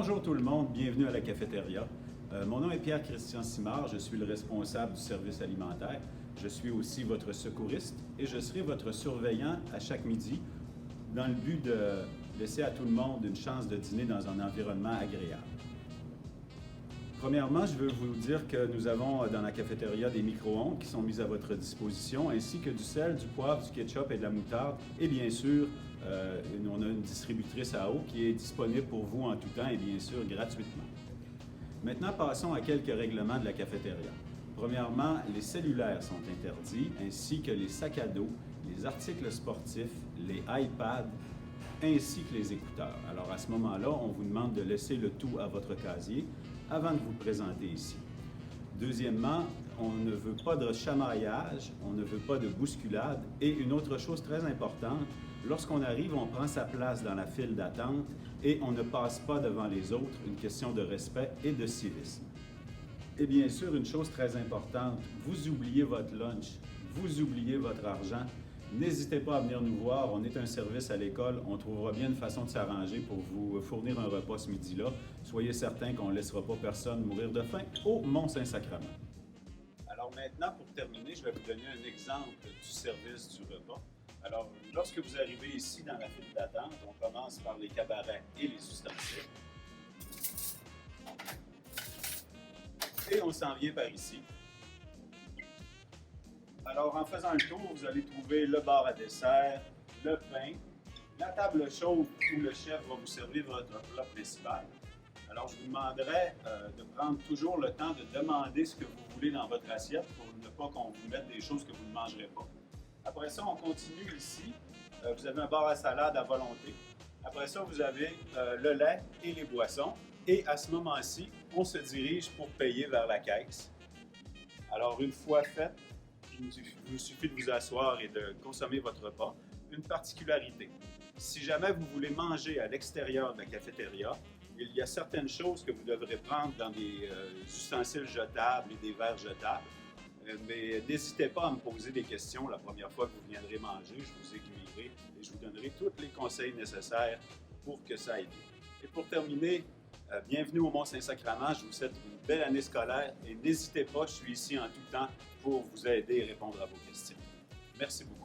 Bonjour tout le monde, bienvenue à la cafétéria. Mon nom est Pierre-Christian Simard, je suis le responsable du service alimentaire. Je suis aussi votre secouriste et je serai votre surveillant à chaque midi dans le but de laisser à tout le monde une chance de dîner dans un environnement agréable. Premièrement, je veux vous dire que nous avons dans la cafétéria des micro-ondes qui sont mis à votre disposition, ainsi que du sel, du poivre, du ketchup et de la moutarde. Et bien sûr, on a une distributrice à eau qui est disponible pour vous en tout temps et bien sûr gratuitement. Maintenant, passons à quelques règlements de la cafétéria. Premièrement, les cellulaires sont interdits, ainsi que les sacs à dos, les articles sportifs, les iPads, ainsi que les écouteurs. Alors à ce moment-là, on vous demande de laisser le tout à votre casier avant de vous présenter ici. Deuxièmement, on ne veut pas de chamaillage, on ne veut pas de bousculade. Et une autre chose très importante, lorsqu'on arrive, on prend sa place dans la file d'attente et on ne passe pas devant les autres, une question de respect et de civisme. Et bien sûr, une chose très importante, vous oubliez votre lunch, vous oubliez votre argent. N'hésitez pas à venir nous voir, on est un service à l'école, on trouvera bien une façon de s'arranger pour vous fournir un repas ce midi-là. Soyez certains qu'on ne laissera pas personne mourir de faim au Mont-Saint-Sacrement. Alors maintenant, pour terminer, je vais vous donner un exemple du service du repas. Alors, lorsque vous arrivez ici dans la file d'attente, on commence par les cabarets et les ustensiles. Et on s'en vient par ici. Alors, en faisant le tour, vous allez trouver le bar à dessert, le pain, la table chaude où le chef va vous servir votre plat principal. Alors, je vous demanderai de prendre toujours le temps de demander ce que vous voulez dans votre assiette pour ne pas qu'on vous mette des choses que vous ne mangerez pas. Après ça, on continue ici. Vous avez un bar à salade à volonté. Après ça, vous avez le lait et les boissons. Et à ce moment-ci, on se dirige pour payer vers la caisse. Alors, une fois fait, il vous suffit de vous asseoir et de consommer votre repas. Une particularité, si jamais vous voulez manger à l'extérieur de la cafétéria, il y a certaines choses que vous devrez prendre dans des ustensiles jetables et des verres jetables. Mais n'hésitez pas à me poser des questions la première fois que vous viendrez manger. Je vous aiguillerai et je vous donnerai tous les conseils nécessaires pour que ça aille bien. Et pour terminer, bienvenue au Mont-Saint-Sacrement. Je vous souhaite une belle année scolaire et n'hésitez pas, je suis ici en tout temps pour vous aider et répondre à vos questions. Merci beaucoup.